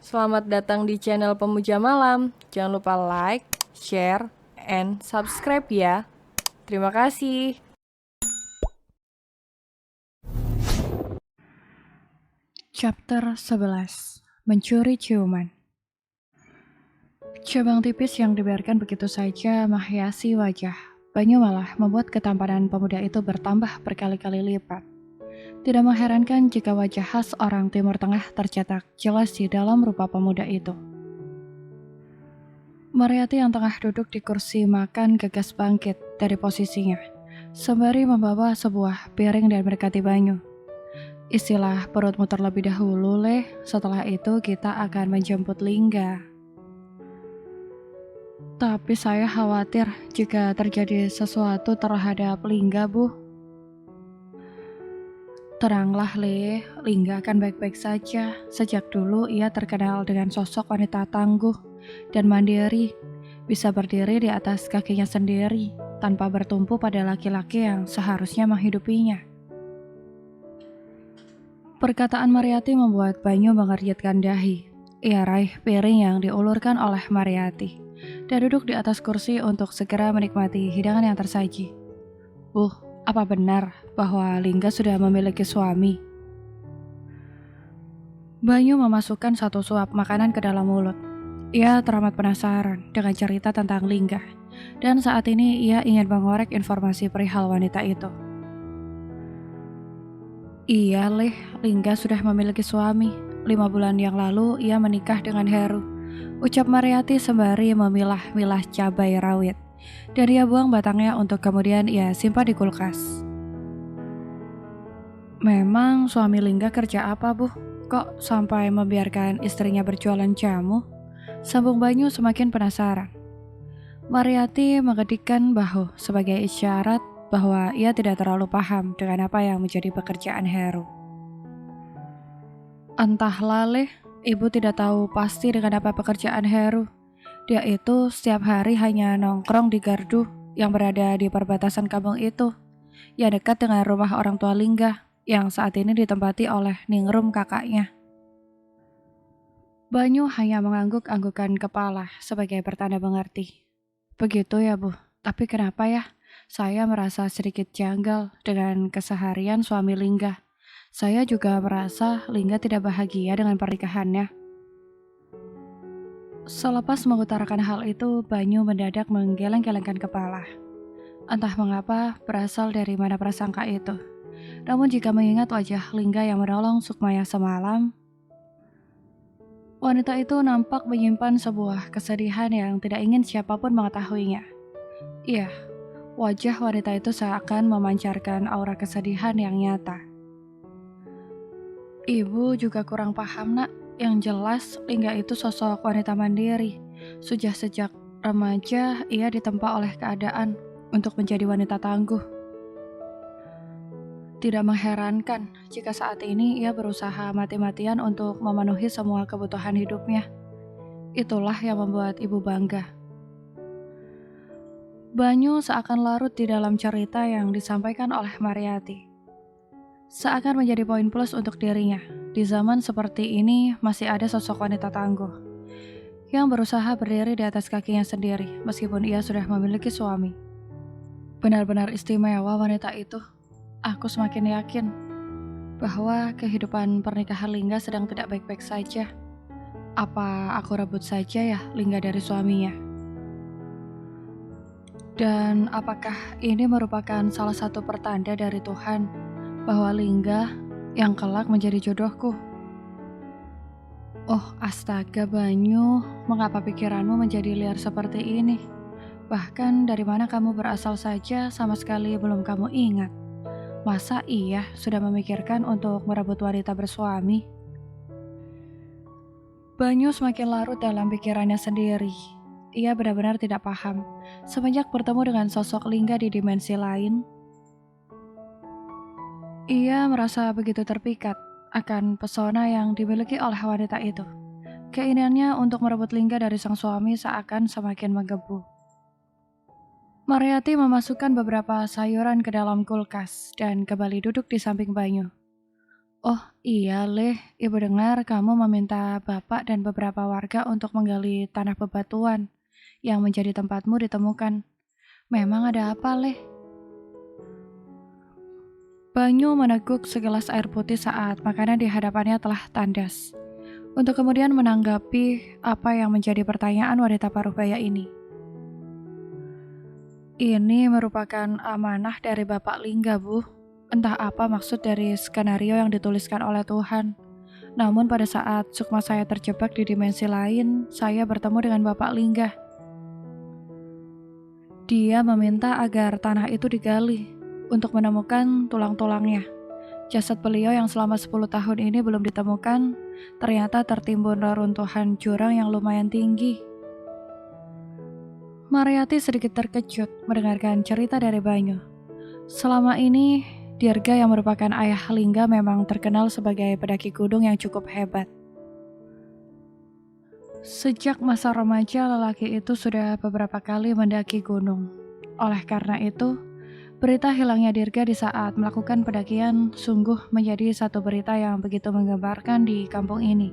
Selamat datang di channel Pemuja Malam. Jangan lupa like, share, and subscribe ya. Terima kasih. Chapter 11. Mencuri ciuman. Cabang tipis yang dibiarkan begitu saja menghiasi wajah Banyu malah membuat ketampanan pemuda itu bertambah berkali-kali lipat. Tidak mengherankan jika wajah khas orang Timur Tengah tercetak jelas di dalam rupa pemuda itu. Mariati yang tengah duduk di kursi makan gegas bangkit dari posisinya, sembari membawa sebuah piring dan mendekati Banyu. Istilah perutmu terlebih dahulu, Leh. Setelah itu kita akan menjemput Lingga. Tapi saya khawatir jika terjadi sesuatu terhadap Lingga, Bu. Teranglah, Leh. Lingga akan baik-baik saja. Sejak dulu ia terkenal dengan sosok wanita tangguh dan mandiri. Bisa berdiri di atas kakinya sendiri, tanpa bertumpu pada laki-laki yang seharusnya menghidupinya. Perkataan Mariati membuat Banyu mengernyitkan dahi. Ia raih piring yang diulurkan oleh Mariati dan duduk di atas kursi untuk segera menikmati hidangan yang tersaji. Bu, apa benar bahwa Lingga sudah memiliki suami? Banyu memasukkan satu suap makanan ke dalam mulut. Ia teramat penasaran dengan cerita tentang Lingga, dan saat ini ia ingin mengorek informasi perihal wanita itu. Iya, Leh, Lingga sudah memiliki suami. 5 bulan yang lalu ia menikah dengan Heru, ucap Mariati sembari memilah-milah cabai rawit. Dan ia buang batangnya untuk kemudian ia simpan di kulkas. Memang suami Lingga kerja apa, Bu? Kok sampai membiarkan istrinya berjualan jamu? Sambung Banyu semakin penasaran. Mariati mengedikkan bahu sebagai isyarat bahwa ia tidak terlalu paham dengan apa yang menjadi pekerjaan Heru. Entahlah, Leh, ibu tidak tahu pasti dengan apa pekerjaan Heru. Dia itu setiap hari hanya nongkrong di gardu yang berada di perbatasan kampung itu, yang dekat dengan rumah orang tua Lingga, yang saat ini ditempati oleh Ningrum kakaknya. Banyu hanya mengangguk-anggukkan kepala sebagai pertanda mengerti. Begitu ya, Bu. Tapi kenapa ya? Saya merasa sedikit janggal dengan keseharian suami Lingga. Saya juga merasa Lingga tidak bahagia dengan pernikahannya. Selepas mengutarakan hal itu, Banyu mendadak menggeleng-gelengkan kepala. Entah mengapa berasal dari mana prasangka itu. Namun jika mengingat wajah Lingga yang menolong Sukmaya semalam, wanita itu nampak menyimpan sebuah kesedihan yang tidak ingin siapapun mengetahuinya. Iya, wajah wanita itu seakan memancarkan aura kesedihan yang nyata. Ibu juga kurang paham, Nak. Yang jelas, Lingga itu sosok wanita mandiri. Sudah sejak remaja, ia ditempa oleh keadaan untuk menjadi wanita tangguh. Tidak mengherankan jika saat ini ia berusaha mati-matian untuk memenuhi semua kebutuhan hidupnya. Itulah yang membuat ibu bangga. Banyu seakan larut di dalam cerita yang disampaikan oleh Mariati. Seakan menjadi poin plus untuk dirinya. Di zaman seperti ini masih ada sosok wanita tangguh yang berusaha berdiri di atas kakinya sendiri meskipun ia sudah memiliki suami. Benar-benar istimewa wanita itu. Aku semakin yakin bahwa kehidupan pernikahan Lingga sedang tidak baik-baik saja. Apa aku rebut saja ya Lingga dari suaminya? Dan apakah ini merupakan salah satu pertanda dari Tuhan bahwa Lingga yang kelak menjadi jodohku? Oh astaga Banyu, mengapa pikiranmu menjadi liar seperti ini? Bahkan dari mana kamu berasal saja sama sekali belum kamu ingat. Masa iya sudah memikirkan untuk merebut wanita bersuami? Banyu semakin larut dalam pikirannya sendiri. Ia benar-benar tidak paham. Semenjak bertemu dengan sosok Lingga di dimensi lain, ia merasa begitu terpikat akan pesona yang dimiliki oleh wanita itu. Keinginannya untuk merebut Lingga dari sang suami seakan semakin menggebu. Mariati memasukkan beberapa sayuran ke dalam kulkas dan kembali duduk di samping Banyu. Oh iya, Leh. Ibu dengar kamu meminta Bapak dan beberapa warga untuk menggali tanah bebatuan yang menjadi tempatmu ditemukan. Memang ada apa, Leh? Banyu meneguk segelas air putih saat makanan di hadapannya telah tandas. Untuk kemudian menanggapi apa yang menjadi pertanyaan wanita parubaya ini. Ini merupakan amanah dari Bapak Lingga, Bu. Entah apa maksud dari skenario yang dituliskan oleh Tuhan. Namun pada saat sukma saya terjebak di dimensi lain, saya bertemu dengan Bapak Lingga. Dia meminta agar tanah itu digali untuk menemukan tulang-tulangnya. Jasad beliau yang selama 10 tahun ini belum ditemukan, ternyata tertimbun reruntuhan jurang yang lumayan tinggi. Mariati sedikit terkejut mendengarkan cerita dari Banyu. Selama ini, Dirga yang merupakan ayah Lingga memang terkenal sebagai pendaki gunung yang cukup hebat. Sejak masa remaja, lelaki itu sudah beberapa kali mendaki gunung. Oleh karena itu, berita hilangnya Dirga di saat melakukan pendakian sungguh menjadi satu berita yang begitu menggemparkan di kampung ini.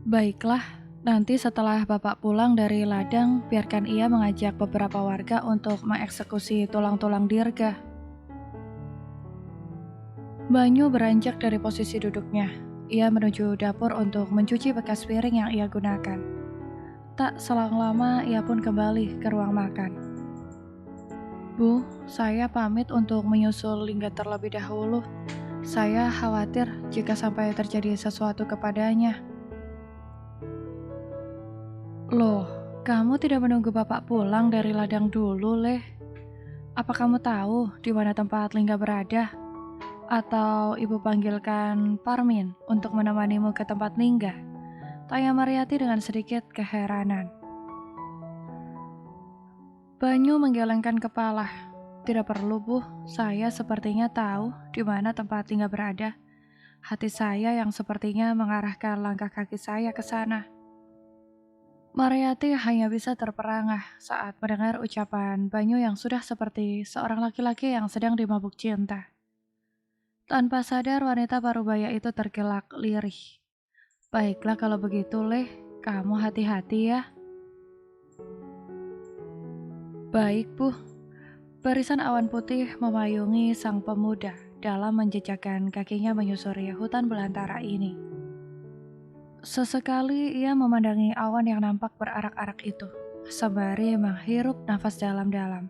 Baiklah, nanti setelah Bapak pulang dari ladang, biarkan ia mengajak beberapa warga untuk mengeksekusi tulang-tulang Dirga. Banyu beranjak dari posisi duduknya. Ia menuju dapur untuk mencuci bekas piring yang ia gunakan. Tak selang lama, ia pun kembali ke ruang makan. Bu, saya pamit untuk menyusul Lingga terlebih dahulu. Saya khawatir jika sampai terjadi sesuatu kepadanya. Loh, kamu tidak menunggu Bapak pulang dari ladang dulu, Leh? Apa kamu tahu di mana tempat Lingga berada? Atau ibu panggilkan Parmin untuk menemanimu ke tempat Lingga? Tanya Mariati dengan sedikit keheranan. Banyu menggelengkan kepala. Tidak perlu, Bu. Saya sepertinya tahu di mana tempat Lingga berada. Hati saya yang sepertinya mengarahkan langkah kaki saya ke sana. Mariati hanya bisa terperangah saat mendengar ucapan Banyu yang sudah seperti seorang laki-laki yang sedang dimabuk cinta. Tanpa sadar wanita parubaya itu tergelak lirih. Baiklah kalau begitu, Leh. Kamu hati-hati ya. Baik, Bu. Barisan awan putih memayungi sang pemuda dalam menjejakkan kakinya menyusuri hutan belantara ini. Sesekali ia memandangi awan yang nampak berarak-arak itu, sembari menghirup nafas dalam-dalam,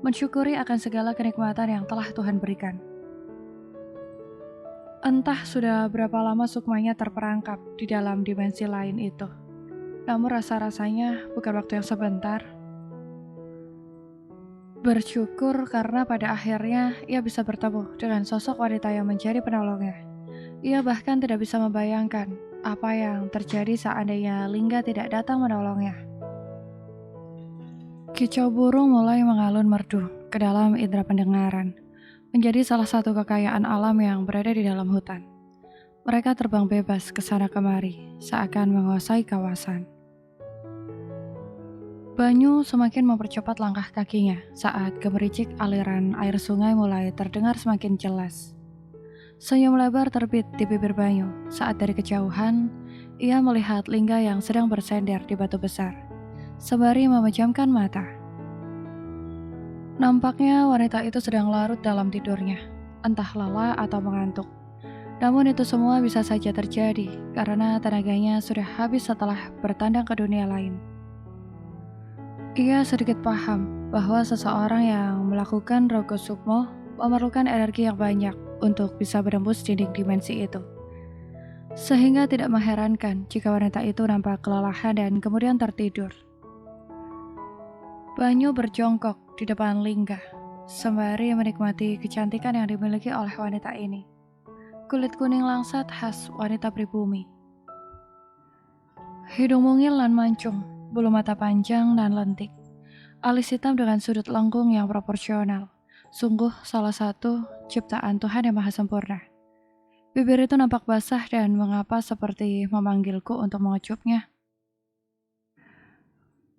mensyukuri akan segala kenikmatan yang telah Tuhan berikan. Entah sudah berapa lama sukmanya terperangkap di dalam dimensi lain itu. Namun rasa-rasanya bukan waktu yang sebentar. Bersyukur karena pada akhirnya ia bisa bertemu dengan sosok wanita yang menjadi penolongnya. Ia bahkan tidak bisa membayangkan apa yang terjadi seandainya Lingga tidak datang menolongnya. Kicau burung mulai mengalun merdu ke dalam indera pendengaran, menjadi salah satu kekayaan alam yang berada di dalam hutan. Mereka terbang bebas ke sana kemari, seakan menguasai kawasan. Banyu semakin mempercepat langkah kakinya saat gemericik aliran air sungai mulai terdengar semakin jelas. Senyum lebar terbit di bibir Banyu saat dari kejauhan ia melihat Lingga yang sedang bersender di batu besar, sembari memejamkan mata. Nampaknya wanita itu sedang larut dalam tidurnya, entah lelah atau mengantuk. Namun itu semua bisa saja terjadi karena tenaganya sudah habis setelah bertandang ke dunia lain. Ia sedikit paham bahwa seseorang yang melakukan Rogo Sukmo memerlukan energi yang banyak untuk bisa menembus dinding dimensi itu. Sehingga tidak mengherankan jika wanita itu nampak kelelahan dan kemudian tertidur. Banyu berjongkok di depan Lingga, sembari menikmati kecantikan yang dimiliki oleh wanita ini. Kulit kuning langsat khas wanita pribumi. Hidung mungil dan mancung, bulu mata panjang dan lentik. Alis hitam dengan sudut lengkung yang proporsional. Sungguh salah satu ciptaan Tuhan yang maha sempurna. Bibir itu nampak basah dan mengapa seperti memanggilku untuk mengecupnya.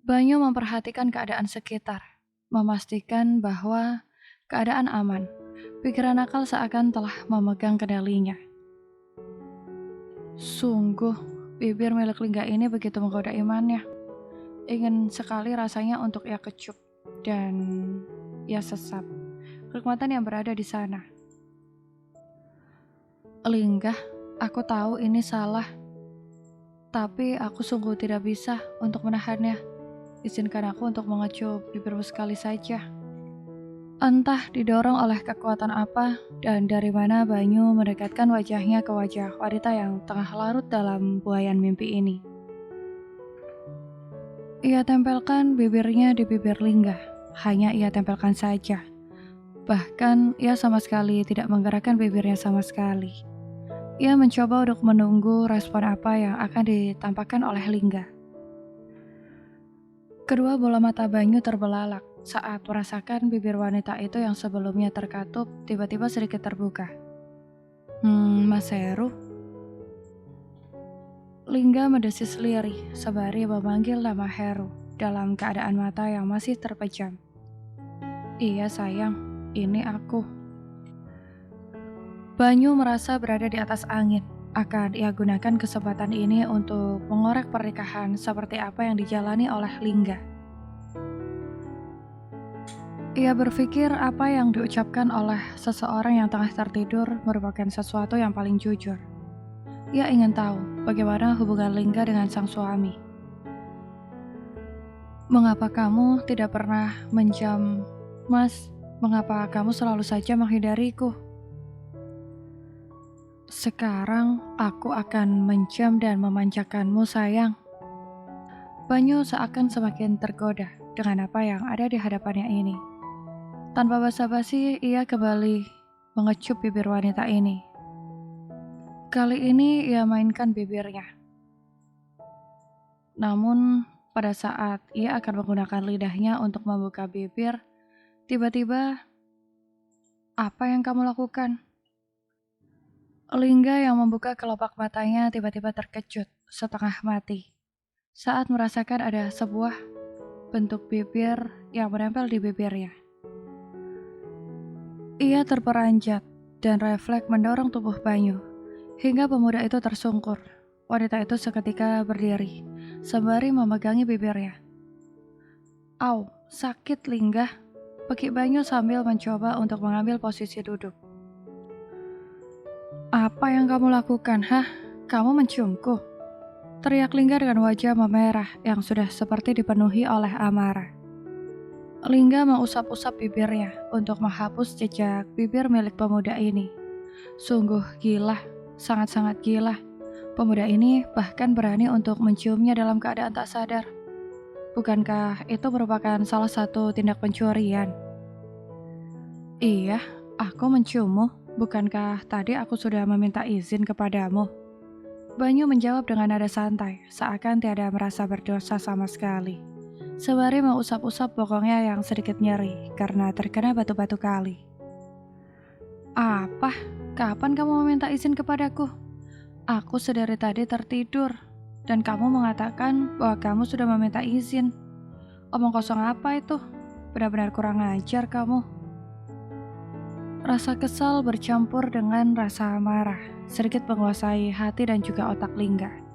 Banyu memperhatikan keadaan sekitar, memastikan bahwa keadaan aman. Pikiran akal seakan telah memegang kendalinya. Sungguh, bibir milik Lingga ini begitu menggoda imannya. Ingin sekali rasanya untuk ia kecup dan ia sesap. Kenikmatan yang berada di sana. Lingga, aku tahu ini salah. Tapi aku sungguh tidak bisa untuk menahannya. Izinkan aku untuk mengecup bibirmu sekali saja. Entah didorong oleh kekuatan apa dan dari mana Banyu mendekatkan wajahnya ke wajah wanita yang tengah larut dalam buayan mimpi ini. Ia tempelkan bibirnya di bibir Lingga, hanya ia tempelkan saja. Bahkan ia sama sekali tidak menggerakkan bibirnya sama sekali. Ia mencoba untuk menunggu respon apa yang akan ditampakkan oleh Lingga. Kedua bola mata Banyu terbelalak saat merasakan bibir wanita itu yang sebelumnya terkatup tiba-tiba sedikit terbuka. Mas Heru? Lingga mendesis lirih sembari memanggil nama Heru dalam keadaan mata yang masih terpejam. Iya sayang, ini aku. Banyu merasa berada di atas angin. Akan ia gunakan kesempatan ini untuk mengorek pernikahan seperti apa yang dijalani oleh Lingga. Ia berpikir apa yang diucapkan oleh seseorang yang tengah tertidur merupakan sesuatu yang paling jujur. Ia ingin tahu bagaimana hubungan Lingga dengan sang suami. Mengapa kamu tidak pernah menjam, Mas? Mengapa kamu selalu saja menghindariku? Sekarang aku akan menjam dan memanjakanmu sayang. Banyu seakan semakin tergoda dengan apa yang ada di hadapannya ini. Tanpa basa-basi ia kembali mengecup bibir wanita ini. Kali ini ia mainkan bibirnya. Namun pada saat ia akan menggunakan lidahnya untuk membuka bibir, tiba-tiba, apa yang kamu lakukan? Lingga yang membuka kelopak matanya tiba-tiba terkejut, setengah mati, saat merasakan ada sebuah bentuk bibir yang menempel di bibirnya. Ia terperanjat dan refleks mendorong tubuh Banyu, hingga pemuda itu tersungkur. Wanita itu seketika berdiri, sembari memegangi bibirnya. Au, sakit Lingga, pekik Banyu sambil mencoba untuk mengambil posisi duduk. Apa yang kamu lakukan, hah? Kamu menciumku? Teriak Lingga dengan wajah memerah yang sudah seperti dipenuhi oleh amarah. Lingga mengusap-usap bibirnya untuk menghapus jejak bibir milik pemuda ini. Sungguh gila, sangat-sangat gila. Pemuda ini bahkan berani untuk menciumnya dalam keadaan tak sadar. Bukankah itu merupakan salah satu tindak pencurian? Iya, aku menciummu. Bukankah tadi aku sudah meminta izin kepadamu? Banyu menjawab dengan nada santai, seakan tiada merasa berdosa sama sekali. Sembari mengusap-usap bokongnya yang sedikit nyeri karena terkena batu-batu kali. Apa? Kapan kamu meminta izin kepadaku? Aku sedari tadi tertidur, dan kamu mengatakan bahwa kamu sudah meminta izin. Omong kosong apa itu? Benar-benar kurang ajar kamu. Rasa kesal bercampur dengan rasa marah, sedikit menguasai hati dan juga otak Lingga.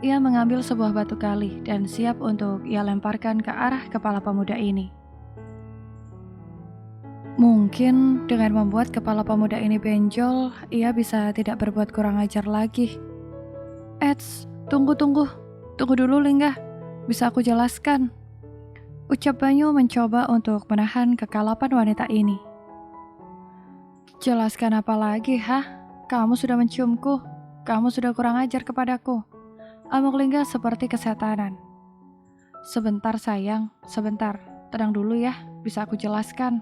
Ia mengambil sebuah batu kali dan siap untuk ia lemparkan ke arah kepala pemuda ini. Mungkin dengan membuat kepala pemuda ini benjol, ia bisa tidak berbuat kurang ajar lagi. Eits, tunggu dulu Lingga, bisa aku jelaskan. Ucap Banyu mencoba untuk menahan kekalapan wanita ini. Jelaskan apa lagi, hah? Kamu sudah menciumku. Kamu sudah kurang ajar kepadaku. Amuk Lingga seperti kesetanan. Sebentar sayang, sebentar. Tenang dulu ya, bisa aku jelaskan.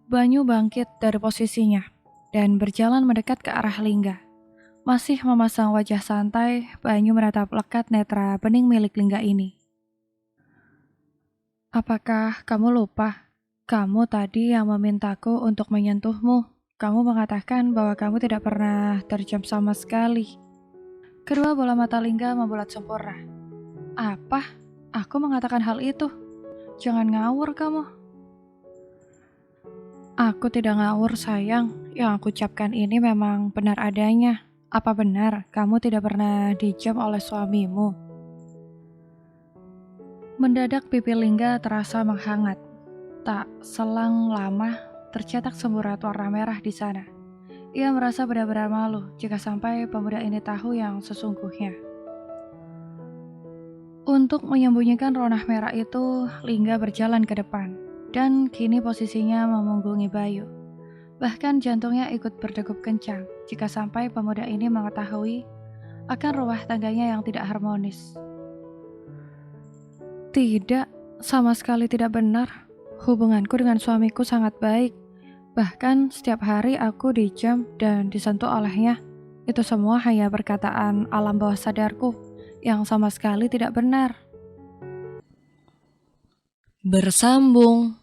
Banyu bangkit dari posisinya dan berjalan mendekat ke arah Lingga. Masih memasang wajah santai, Banyu menatap lekat netra bening milik Lingga ini. Apakah kamu lupa? Kamu tadi yang memintaku untuk menyentuhmu. Kamu mengatakan bahwa kamu tidak pernah terjam sama sekali. Kedua bola mata Lingga membulat sempurna. Apa? Aku mengatakan hal itu? Jangan ngawur kamu. Aku tidak ngawur sayang, yang aku ucapkan ini memang benar adanya. Apa benar kamu tidak pernah dijam oleh suamimu? Mendadak pipi Lingga terasa menghangat. Tak selang lama, tercetak semburat warna merah di sana. Ia merasa benar-benar malu jika sampai pemuda ini tahu yang sesungguhnya. Untuk menyembunyikan ronah merah itu, Lingga berjalan ke depan, dan kini posisinya memunggungi Bayu. Bahkan jantungnya ikut berdegup kencang jika sampai pemuda ini mengetahui akan rumah tangganya yang tidak harmonis. Tidak, sama sekali tidak benar. Hubunganku dengan suamiku sangat baik. Bahkan setiap hari aku dijam dan disentuh olehnya. Itu semua hanya perkataan alam bawah sadarku yang sama sekali tidak benar. Bersambung.